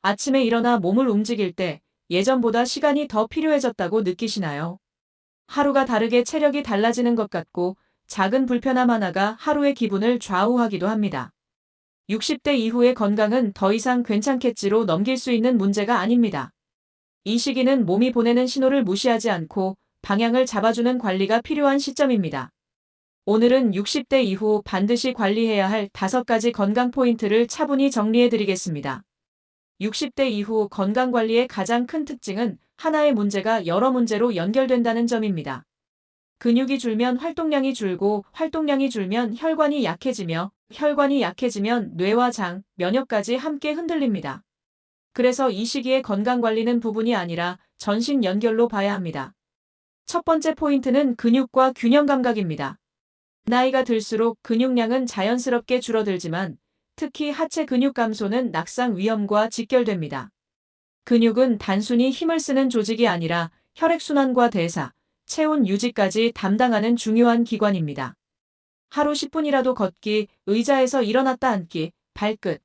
아침에 일어나 몸을 움직일 때 예전보다 시간이 더 필요해졌다고 느끼시나요? 하루가 다르게 체력이 달라지는 것 같고 작은 불편함 하나가 하루의 기분을 좌우하기도 합니다. 60대 이후의 건강은 더 이상 괜찮겠지로 넘길 수 있는 문제가 아닙니다. 이 시기는 몸이 보내는 신호를 무시하지 않고 방향을 잡아주는 관리가 필요한 시점입니다. 오늘은 60대 이후 반드시 관리해야 할 5가지 건강 포인트를 차분히 정리해 드리겠습니다. 60대 이후 건강관리의 가장 큰 특징은 하나의 문제가 여러 문제로 연결된다는 점입니다. 근육이 줄면 활동량이 줄고 활동량이 줄면 혈관이 약해지며 혈관이 약해지면 뇌와 장, 면역까지 함께 흔들립니다. 그래서 이 시기의 건강관리는 부분이 아니라 전신 연결로 봐야 합니다. 첫 번째 포인트는 근육과 균형 감각입니다. 나이가 들수록 근육량은 자연스럽게 줄어들지만 특히 하체 근육 감소는 낙상 위험과 직결됩니다. 근육은 단순히 힘을 쓰는 조직이 아니라 혈액순환과 대사, 체온 유지까지 담당하는 중요한 기관입니다. 하루 10분이라도 걷기, 의자에서 일어났다 앉기, 발끝,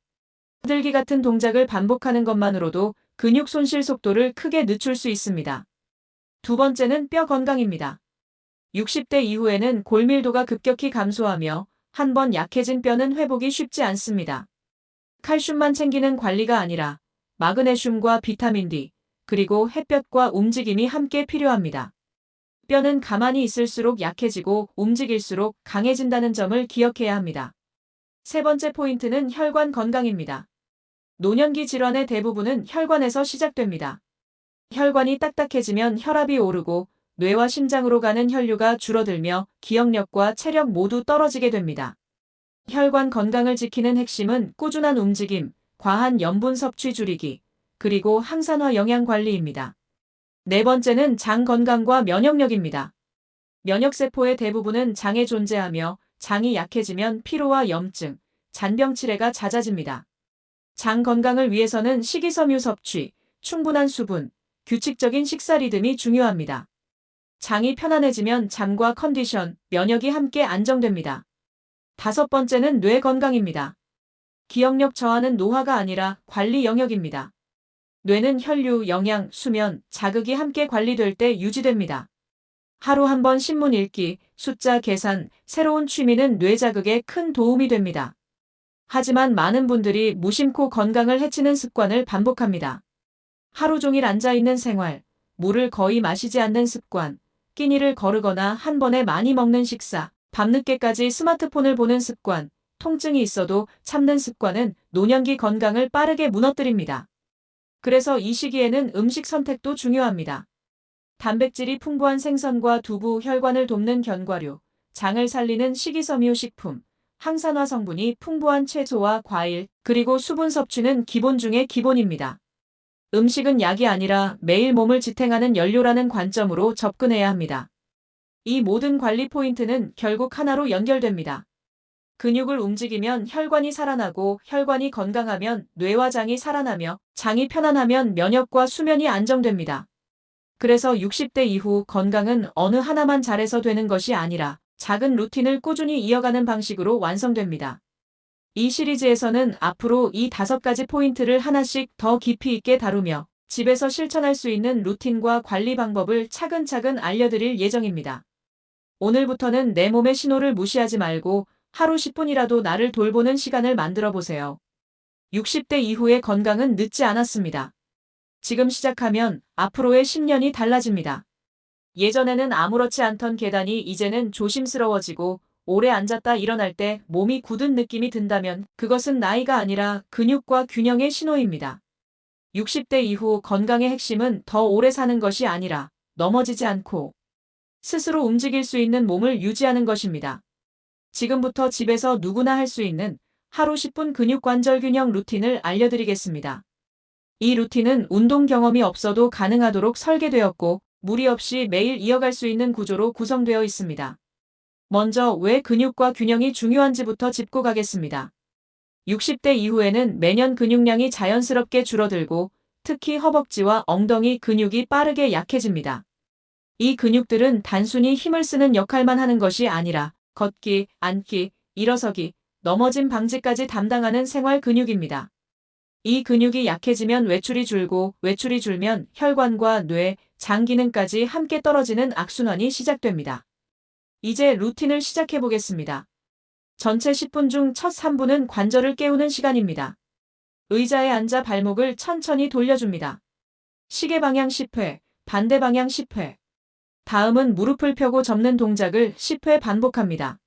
들기 같은 동작을 반복하는 것만으로도 근육 손실 속도를 크게 늦출 수 있습니다. 두 번째는 뼈 건강입니다. 60대 이후에는 골밀도가 급격히 감소하며 한 번 약해진 뼈는 회복이 쉽지 않습니다. 칼슘만 챙기는 관리가 아니라 마그네슘과 비타민 D, 그리고 햇볕과 움직임이 함께 필요합니다. 뼈는 가만히 있을수록 약해지고 움직일수록 강해진다는 점을 기억해야 합니다. 세 번째 포인트는 혈관 건강입니다. 노년기 질환의 대부분은 혈관에서 시작됩니다. 혈관이 딱딱해지면 혈압이 오르고 뇌와 심장으로 가는 혈류가 줄어들며 기억력과 체력 모두 떨어지게 됩니다. 혈관 건강을 지키는 핵심은 꾸준한 움직임, 과한 염분 섭취 줄이기, 그리고 항산화 영양 관리입니다. 네 번째는 장 건강과 면역력입니다. 면역세포의 대부분은 장에 존재하며 장이 약해지면 피로와 염증, 잔병치레가 잦아집니다. 장 건강을 위해서는 식이섬유 섭취, 충분한 수분, 규칙적인 식사 리듬이 중요합니다. 장이 편안해지면 잠과 컨디션, 면역이 함께 안정됩니다. 다섯 번째는 뇌 건강입니다. 기억력 저하는 노화가 아니라 관리 영역입니다. 뇌는 혈류, 영양, 수면, 자극이 함께 관리될 때 유지됩니다. 하루 한 번 신문 읽기, 숫자 계산, 새로운 취미는 뇌 자극에 큰 도움이 됩니다. 하지만 많은 분들이 무심코 건강을 해치는 습관을 반복합니다. 하루 종일 앉아있는 생활, 물을 거의 마시지 않는 습관, 끼니를 거르거나 한 번에 많이 먹는 식사, 밤늦게까지 스마트폰을 보는 습관, 통증이 있어도 참는 습관은 노년기 건강을 빠르게 무너뜨립니다. 그래서 이 시기에는 음식 선택도 중요합니다. 단백질이 풍부한 생선과 두부, 혈관을 돕는 견과류, 장을 살리는 식이섬유 식품, 항산화 성분이 풍부한 채소와 과일, 그리고 수분 섭취는 기본 중의 기본입니다. 음식은 약이 아니라 매일 몸을 지탱하는 연료라는 관점으로 접근해야 합니다. 이 모든 관리 포인트는 결국 하나로 연결됩니다. 근육을 움직이면 혈관이 살아나고 혈관이 건강하면 뇌와 장이 살아나며 장이 편안하면 면역과 수면이 안정됩니다. 그래서 60대 이후 건강은 어느 하나만 잘해서 되는 것이 아니라 작은 루틴을 꾸준히 이어가는 방식으로 완성됩니다. 이 시리즈에서는 앞으로 이 5가지 포인트를 하나씩 더 깊이 있게 다루며 집에서 실천할 수 있는 루틴과 관리 방법을 차근차근 알려드릴 예정입니다. 오늘부터는 내 몸의 신호를 무시하지 말고 하루 10분이라도 나를 돌보는 시간을 만들어 보세요. 60대 이후의 건강은 늦지 않았습니다. 지금 시작하면 앞으로의 10년이 달라집니다. 예전에는 아무렇지 않던 계단이 이제는 조심스러워지고 오래 앉았다 일어날 때 몸이 굳은 느낌이 든다면 그것은 나이가 아니라 근육과 균형의 신호입니다. 60대 이후 건강의 핵심은 더 오래 사는 것이 아니라 넘어지지 않고 스스로 움직일 수 있는 몸을 유지하는 것입니다. 지금부터 집에서 누구나 할 수 있는 하루 10분 근육 관절 균형 루틴을 알려드리겠습니다. 이 루틴은 운동 경험이 없어도 가능하도록 설계되었고 무리 없이 매일 이어갈 수 있는 구조로 구성되어 있습니다. 먼저 왜 근육과 균형이 중요한지부터 짚고 가겠습니다. 60대 이후에는 매년 근육량이 자연스럽게 줄어들고 특히 허벅지와 엉덩이 근육이 빠르게 약해집니다. 이 근육들은 단순히 힘을 쓰는 역할만 하는 것이 아니라 걷기, 앉기, 일어서기, 넘어짐 방지까지 담당하는 생활 근육입니다. 이 근육이 약해지면 외출이 줄고 외출이 줄면 혈관과 뇌, 장 기능까지 함께 떨어지는 악순환이 시작됩니다. 이제 루틴을 시작해 보겠습니다. 전체 10분 중 첫 3분은 관절을 깨우는 시간입니다. 의자에 앉아 발목을 천천히 돌려줍니다. 시계 방향 10회, 반대 방향 10회. 다음은 무릎을 펴고 접는 동작을 10회 반복합니다.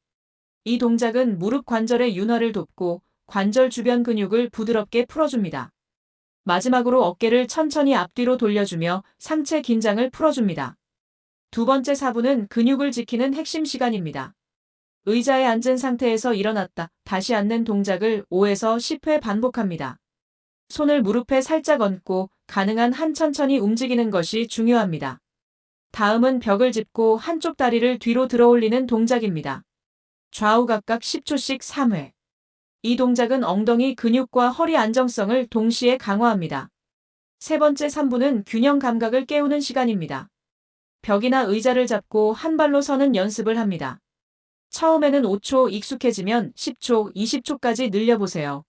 이 동작은 무릎 관절의 윤활을 돕고 관절 주변 근육을 부드럽게 풀어줍니다. 마지막으로 어깨를 천천히 앞뒤로 돌려주며 상체 긴장을 풀어줍니다. 두 번째 4분은 근육을 지키는 핵심 시간입니다. 의자에 앉은 상태에서 일어났다 다시 앉는 동작을 5에서 10회 반복합니다. 손을 무릎에 살짝 얹고 가능한 한 천천히 움직이는 것이 중요합니다. 다음은 벽을 짚고 한쪽 다리를 뒤로 들어 올리는 동작입니다. 좌우 각각 10초씩 3회. 이 동작은 엉덩이 근육과 허리 안정성을 동시에 강화합니다. 세 번째 3분은 균형 감각을 깨우는 시간입니다. 벽이나 의자를 잡고 한 발로 서는 연습을 합니다. 처음에는 5초, 익숙해지면 10초, 20초까지 늘려보세요.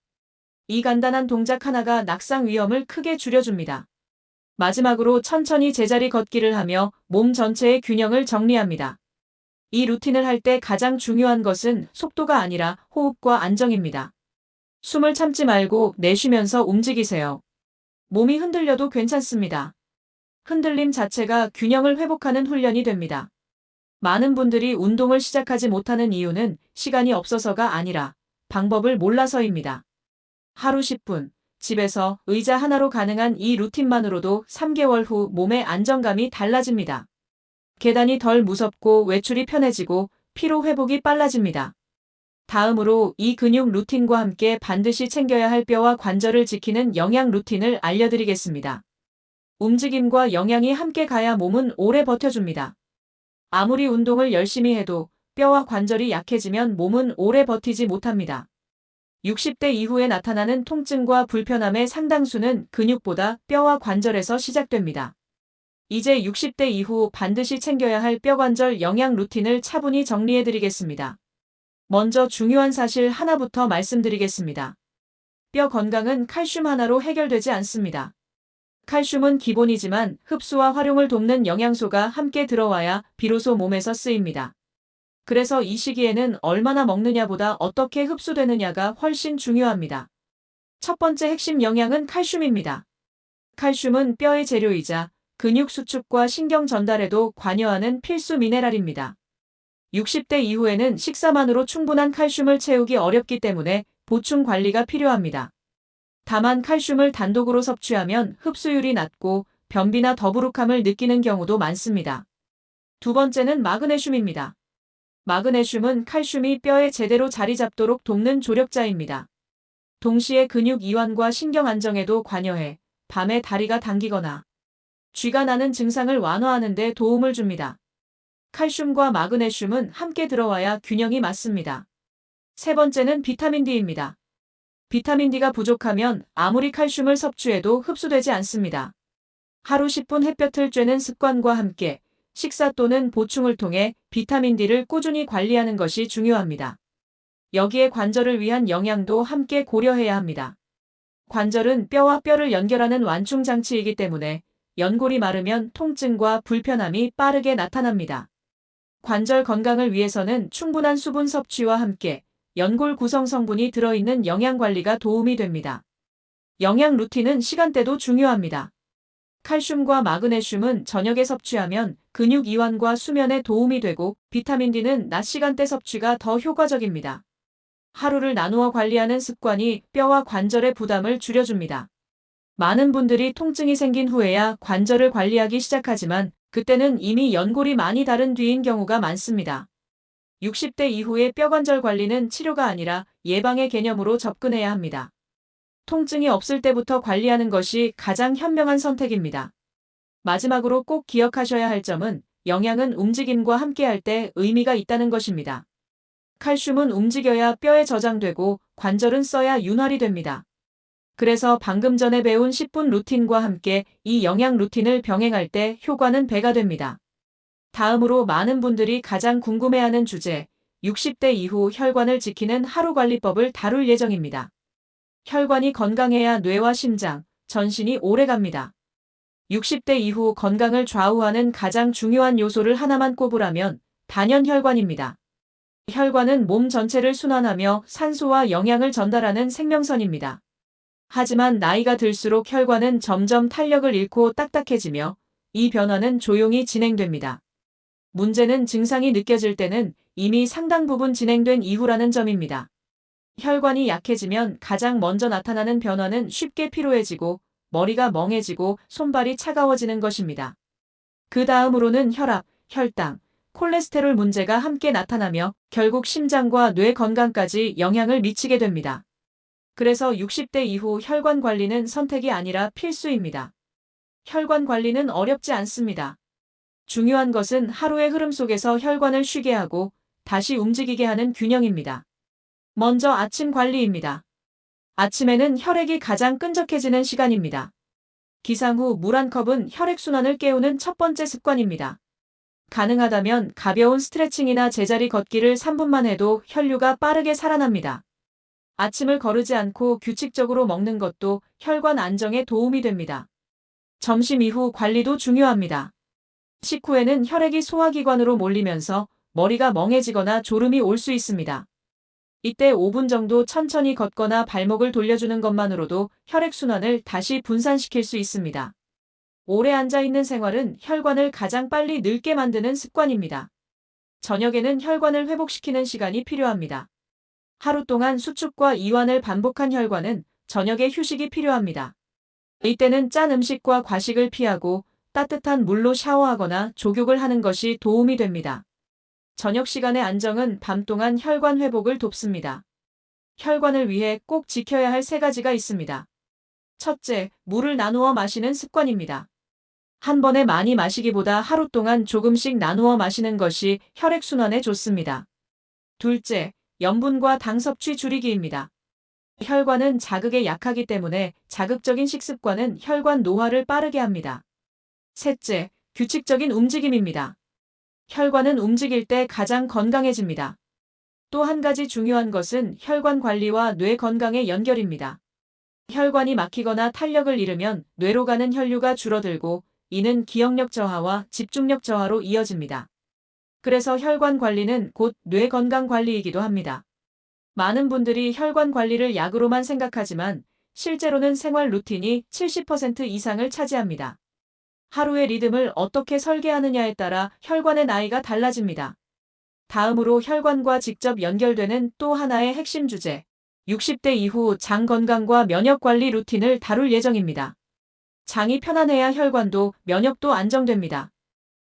이 간단한 동작 하나가 낙상 위험을 크게 줄여줍니다. 마지막으로 천천히 제자리 걷기를 하며 몸 전체의 균형을 정리합니다. 이 루틴을 할 때 가장 중요한 것은 속도가 아니라 호흡과 안정입니다. 숨을 참지 말고 내쉬면서 움직이세요. 몸이 흔들려도 괜찮습니다. 흔들림 자체가 균형을 회복하는 훈련이 됩니다. 많은 분들이 운동을 시작하지 못하는 이유는 시간이 없어서가 아니라 방법을 몰라서입니다. 하루 10분, 집에서 의자 하나로 가능한 이 루틴만으로도 3개월 후 몸의 안정감이 달라집니다. 계단이 덜 무섭고 외출이 편해지고 피로 회복이 빨라집니다. 다음으로 이 근육 루틴과 함께 반드시 챙겨야 할 뼈와 관절을 지키는 영양 루틴을 알려드리겠습니다. 움직임과 영양이 함께 가야 몸은 오래 버텨줍니다. 아무리 운동을 열심히 해도 뼈와 관절이 약해지면 몸은 오래 버티지 못합니다. 60대 이후에 나타나는 통증과 불편함의 상당수는 근육보다 뼈와 관절에서 시작됩니다. 이제 60대 이후 반드시 챙겨야 할 뼈관절 영양 루틴을 차분히 정리해드리겠습니다. 먼저 중요한 사실 하나부터 말씀드리겠습니다. 뼈 건강은 칼슘 하나로 해결되지 않습니다. 칼슘은 기본이지만 흡수와 활용을 돕는 영양소가 함께 들어와야 비로소 몸에서 쓰입니다. 그래서 이 시기에는 얼마나 먹느냐보다 어떻게 흡수되느냐가 훨씬 중요합니다. 첫 번째 핵심 영양은 칼슘입니다. 칼슘은 뼈의 재료이자 근육 수축과 신경 전달에도 관여하는 필수 미네랄입니다. 60대 이후에는 식사만으로 충분한 칼슘을 채우기 어렵기 때문에 보충 관리가 필요합니다. 다만 칼슘을 단독으로 섭취하면 흡수율이 낮고 변비나 더부룩함을 느끼는 경우도 많습니다. 두 번째는 마그네슘입니다. 마그네슘은 칼슘이 뼈에 제대로 자리 잡도록 돕는 조력자입니다. 동시에 근육 이완과 신경 안정에도 관여해 밤에 다리가 당기거나 쥐가 나는 증상을 완화하는 데 도움을 줍니다. 칼슘과 마그네슘은 함께 들어와야 균형이 맞습니다. 세 번째는 비타민 D입니다. 비타민 D가 부족하면 아무리 칼슘을 섭취해도 흡수되지 않습니다. 하루 10분 햇볕을 쬐는 습관과 함께 식사 또는 보충을 통해 비타민 D를 꾸준히 관리하는 것이 중요합니다. 여기에 관절을 위한 영양도 함께 고려해야 합니다. 관절은 뼈와 뼈를 연결하는 완충장치이기 때문에 연골이 마르면 통증과 불편함이 빠르게 나타납니다. 관절 건강을 위해서는 충분한 수분 섭취와 함께 연골 구성 성분이 들어있는 영양 관리가 도움이 됩니다. 영양 루틴은 시간대도 중요합니다. 칼슘과 마그네슘은 저녁에 섭취하면 근육 이완과 수면에 도움이 되고 비타민 D는 낮 시간대 섭취가 더 효과적입니다. 하루를 나누어 관리하는 습관이 뼈와 관절의 부담을 줄여줍니다. 많은 분들이 통증이 생긴 후에야 관절을 관리하기 시작하지만 그때는 이미 연골이 많이 다른 뒤인 경우가 많습니다. 60대 이후의 뼈관절 관리는 치료가 아니라 예방의 개념으로 접근해야 합니다. 통증이 없을 때부터 관리하는 것이 가장 현명한 선택입니다. 마지막으로 꼭 기억하셔야 할 점은 영양은 움직임과 함께할 때 의미가 있다는 것입니다. 칼슘은 움직여야 뼈에 저장되고 관절은 써야 윤활이 됩니다. 그래서 방금 전에 배운 10분 루틴과 함께 이 영양 루틴을 병행할 때 효과는 배가 됩니다. 다음으로 많은 분들이 가장 궁금해하는 주제, 60대 이후 혈관을 지키는 하루 관리법을 다룰 예정입니다. 혈관이 건강해야 뇌와 심장, 전신이 오래 갑니다. 60대 이후 건강을 좌우하는 가장 중요한 요소를 하나만 꼽으라면 단연혈관입니다. 혈관은 몸 전체를 순환하며 산소와 영양을 전달하는 생명선입니다. 하지만 나이가 들수록 혈관은 점점 탄력을 잃고 딱딱해지며 이 변화는 조용히 진행됩니다. 문제는 증상이 느껴질 때는 이미 상당 부분 진행된 이후라는 점입니다. 혈관이 약해지면 가장 먼저 나타나는 변화는 쉽게 피로해지고 머리가 멍해지고 손발이 차가워지는 것입니다. 그 다음으로는 혈압, 혈당, 콜레스테롤 문제가 함께 나타나며 결국 심장과 뇌 건강까지 영향을 미치게 됩니다. 그래서 60대 이후 혈관 관리는 선택이 아니라 필수입니다. 혈관 관리는 어렵지 않습니다. 중요한 것은 하루의 흐름 속에서 혈관을 쉬게 하고 다시 움직이게 하는 균형입니다. 먼저 아침 관리입니다. 아침에는 혈액이 가장 끈적해지는 시간입니다. 기상 후 물 한 컵은 혈액순환을 깨우는 첫 번째 습관입니다. 가능하다면 가벼운 스트레칭이나 제자리 걷기를 3분만 해도 혈류가 빠르게 살아납니다. 아침을 거르지 않고 규칙적으로 먹는 것도 혈관 안정에 도움이 됩니다. 점심 이후 관리도 중요합니다. 식후에는 혈액이 소화기관으로 몰리면서 머리가 멍해지거나 졸음이 올 수 있습니다. 이때 5분 정도 천천히 걷거나 발목을 돌려주는 것만으로도 혈액순환을 다시 분산시킬 수 있습니다. 오래 앉아있는 생활은 혈관을 가장 빨리 늙게 만드는 습관입니다. 저녁에는 혈관을 회복시키는 시간이 필요합니다. 하루 동안 수축과 이완을 반복한 혈관은 저녁에 휴식이 필요합니다. 이때는 짠 음식과 과식을 피하고 따뜻한 물로 샤워하거나 족욕을 하는 것이 도움이 됩니다. 저녁 시간의 안정은 밤 동안 혈관 회복을 돕습니다. 혈관을 위해 꼭 지켜야 할 3가지가 있습니다. 첫째, 물을 나누어 마시는 습관입니다. 한 번에 많이 마시기보다 하루 동안 조금씩 나누어 마시는 것이 혈액순환에 좋습니다. 둘째, 염분과 당 섭취 줄이기입니다. 혈관은 자극에 약하기 때문에 자극적인 식습관은 혈관 노화를 빠르게 합니다. 셋째, 규칙적인 움직임입니다. 혈관은 움직일 때 가장 건강해집니다. 또 한 가지 중요한 것은 혈관 관리와 뇌 건강의 연결입니다. 혈관이 막히거나 탄력을 잃으면 뇌로 가는 혈류가 줄어들고 이는 기억력 저하와 집중력 저하로 이어집니다. 그래서 혈관 관리는 곧 뇌 건강 관리이기도 합니다. 많은 분들이 혈관 관리를 약으로만 생각하지만 실제로는 생활 루틴이 70% 이상을 차지합니다. 하루의 리듬을 어떻게 설계하느냐에 따라 혈관의 나이가 달라집니다. 다음으로 혈관과 직접 연결되는 또 하나의 핵심 주제, 60대 이후 장 건강과 면역 관리 루틴을 다룰 예정입니다. 장이 편안해야 혈관도 면역도 안정됩니다.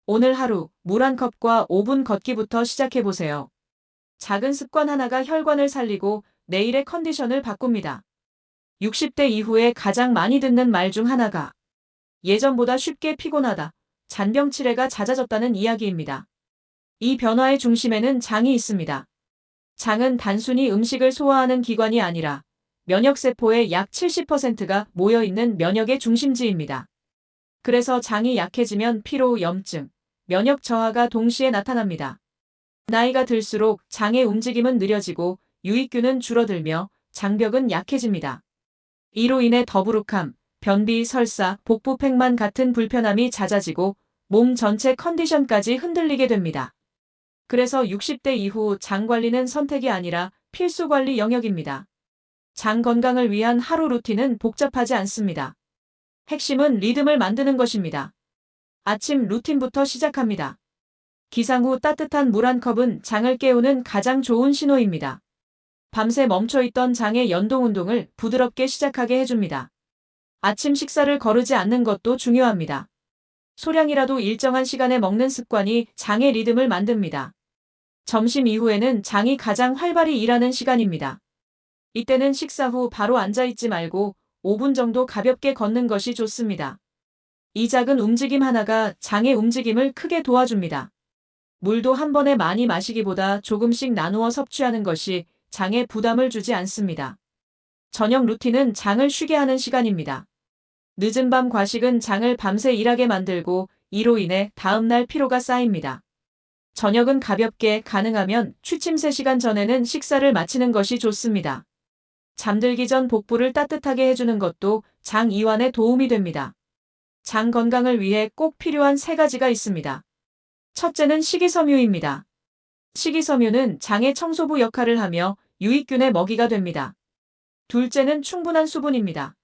오늘 하루 물 한 컵과 5분 걷기부터 시작해보세요. 작은 습관 하나가 혈관을 살리고 내일의 컨디션을 바꿉니다. 60대 이후에 가장 많이 듣는 말 중 하나가 예전보다 쉽게 피곤하다, 잔병 치레가 잦아졌다는 이야기입니다. 이 변화의 중심에는 장이 있습니다. 장은 단순히 음식을 소화하는 기관이 아니라 면역세포의 약 70%가 모여있는 면역의 중심지입니다. 그래서 장이 약해지면 피로, 염증, 면역 저하가 동시에 나타납니다. 나이가 들수록 장의 움직임은 느려지고 유익균은 줄어들며 장벽은 약해집니다. 이로 인해 더부룩함, 변비, 설사, 복부 팽만 같은 불편함이 잦아지고 몸 전체 컨디션까지 흔들리게 됩니다. 그래서 60대 이후 장 관리는 선택이 아니라 필수 관리 영역입니다. 장 건강을 위한 하루 루틴은 복잡하지 않습니다. 핵심은 리듬을 만드는 것입니다. 아침 루틴부터 시작합니다. 기상 후 따뜻한 물 한 컵은 장을 깨우는 가장 좋은 신호입니다. 밤새 멈춰있던 장의 연동운동을 부드럽게 시작하게 해줍니다. 아침 식사를 거르지 않는 것도 중요합니다. 소량이라도 일정한 시간에 먹는 습관이 장의 리듬을 만듭니다. 점심 이후에는 장이 가장 활발히 일하는 시간입니다. 이때는 식사 후 바로 앉아있지 말고 5분 정도 가볍게 걷는 것이 좋습니다. 이 작은 움직임 하나가 장의 움직임을 크게 도와줍니다. 물도 한 번에 많이 마시기보다 조금씩 나누어 섭취하는 것이 장에 부담을 주지 않습니다. 저녁 루틴은 장을 쉬게 하는 시간입니다. 늦은 밤 과식은 장을 밤새 일하게 만들고 이로 인해 다음날 피로가 쌓입니다. 저녁은 가볍게 가능하면 취침 3시간 전에는 식사를 마치는 것이 좋습니다. 잠들기 전 복부를 따뜻하게 해주는 것도 장 이완에 도움이 됩니다. 장 건강을 위해 꼭 필요한 3가지가 있습니다. 첫째는 식이섬유입니다. 식이섬유는 장의 청소부 역할을 하며 유익균의 먹이가 됩니다. 둘째는 충분한 수분입니다.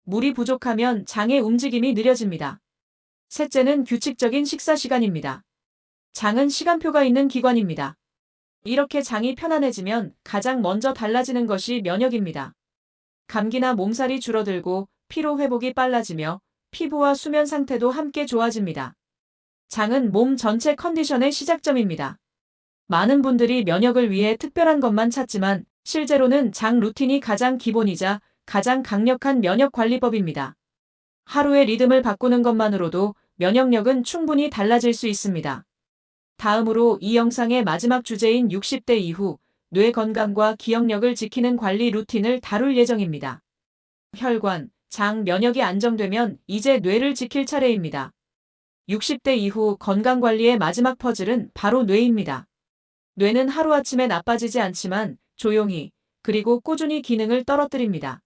물이 부족하면 장의 움직임이 느려집니다. 셋째는 규칙적인 식사 시간입니다. 장은 시간표가 있는 기관입니다. 이렇게 장이 편안해지면 가장 먼저 달라지는 것이 면역입니다. 감기나 몸살이 줄어들고 피로 회복이 빨라지며 피부와 수면 상태도 함께 좋아집니다. 장은 몸 전체 컨디션의 시작점입니다. 많은 분들이 면역을 위해 특별한 것만 찾지만 실제로는 장 루틴이 가장 기본이자 가장 강력한 면역 관리법입니다. 하루의 리듬을 바꾸는 것만으로도 면역력은 충분히 달라질 수 있습니다. 다음으로 이 영상의 마지막 주제인 60대 이후 뇌 건강과 기억력을 지키는 관리 루틴을 다룰 예정입니다. 혈관, 장 면역이 안정되면 이제 뇌를 지킬 차례입니다. 60대 이후 건강관리의 마지막 퍼즐은 바로 뇌입니다. 뇌는 하루아침에 나빠지지 않지만 조용히 그리고 꾸준히 기능을 떨어뜨립니다.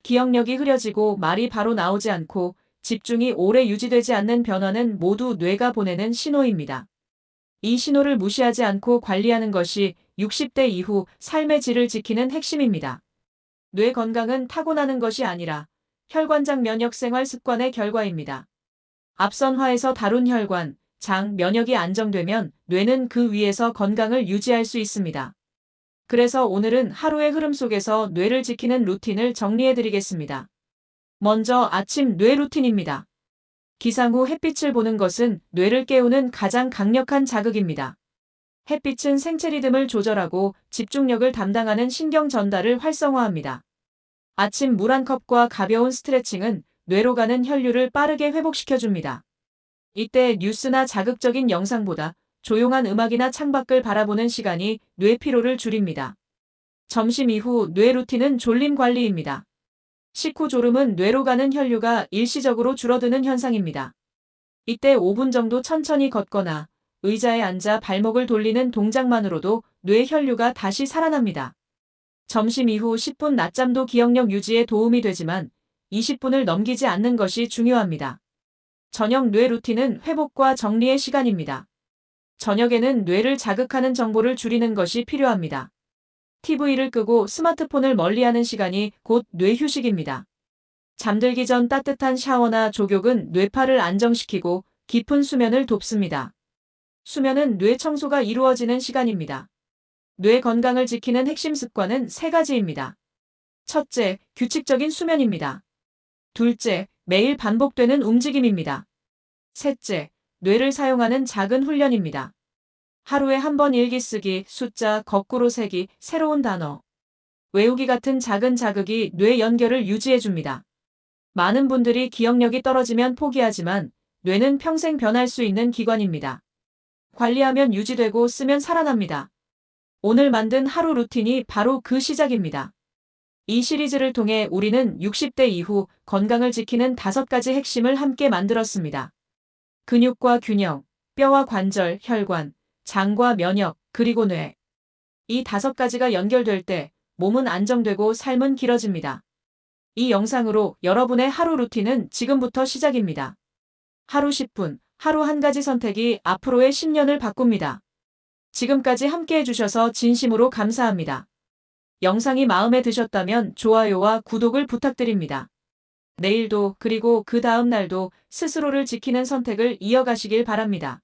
기억력이 흐려지고 말이 바로 나오지 않고 집중이 오래 유지되지 않는 변화는 모두 뇌가 보내는 신호입니다. 이 신호를 무시하지 않고 관리하는 것이 60대 이후 삶의 질을 지키는 핵심입니다. 뇌 건강은 타고나는 것이 아니라 혈관장 면역 생활 습관의 결과입니다. 앞선 화에서 다룬 혈관, 장 면역이 안정되면 뇌는 그 위에서 건강을 유지할 수 있습니다. 그래서 오늘은 하루의 흐름 속에서 뇌를 지키는 루틴을 정리해드리겠습니다. 먼저 아침 뇌 루틴입니다. 기상 후 햇빛을 보는 것은 뇌를 깨우는 가장 강력한 자극입니다. 햇빛은 생체 리듬을 조절하고 집중력을 담당하는 신경 전달을 활성화합니다. 아침 물 한 컵과 가벼운 스트레칭은 뇌로 가는 혈류를 빠르게 회복시켜줍니다. 이때 뉴스나 자극적인 영상보다 조용한 음악이나 창밖을 바라보는 시간이 뇌 피로를 줄입니다. 점심 이후 뇌 루틴은 졸림 관리입니다. 식후 졸음은 뇌로 가는 혈류가 일시적으로 줄어드는 현상입니다. 이때 5분 정도 천천히 걷거나 의자에 앉아 발목을 돌리는 동작만으로도 뇌 혈류가 다시 살아납니다. 점심 이후 10분 낮잠도 기억력 유지에 도움이 되지만 20분을 넘기지 않는 것이 중요합니다. 저녁 뇌 루틴은 회복과 정리의 시간입니다. 저녁에는 뇌를 자극하는 정보를 줄이는 것이 필요합니다. TV를 끄고 스마트폰을 멀리하는 시간이 곧 뇌 휴식입니다. 잠들기 전 따뜻한 샤워나 족욕은 뇌파를 안정시키고 깊은 수면을 돕습니다. 수면은 뇌 청소가 이루어지는 시간입니다. 뇌 건강을 지키는 핵심 습관은 3가지입니다. 첫째, 규칙적인 수면입니다. 둘째, 매일 반복되는 움직임입니다. 셋째, 뇌를 사용하는 작은 훈련입니다. 하루에 한 번 일기 쓰기, 숫자, 거꾸로 세기, 새로운 단어, 외우기 같은 작은 자극이 뇌 연결을 유지해줍니다. 많은 분들이 기억력이 떨어지면 포기하지만 뇌는 평생 변할 수 있는 기관입니다. 관리하면 유지되고 쓰면 살아납니다. 오늘 만든 하루 루틴이 바로 그 시작입니다. 이 시리즈를 통해 우리는 60대 이후 건강을 지키는 5가지 핵심을 함께 만들었습니다. 근육과 균형, 뼈와 관절, 혈관, 장과 면역, 그리고 뇌. 이 5가지가 연결될 때 몸은 안정되고 삶은 길어집니다. 이 영상으로 여러분의 하루 루틴은 지금부터 시작입니다. 하루 10분, 하루 한 가지 선택이 앞으로의 10년을 바꿉니다. 지금까지 함께 해주셔서 진심으로 감사합니다. 영상이 마음에 드셨다면 좋아요와 구독을 부탁드립니다. 내일도 그리고 그 다음 날도 스스로를 지키는 선택을 이어가시길 바랍니다.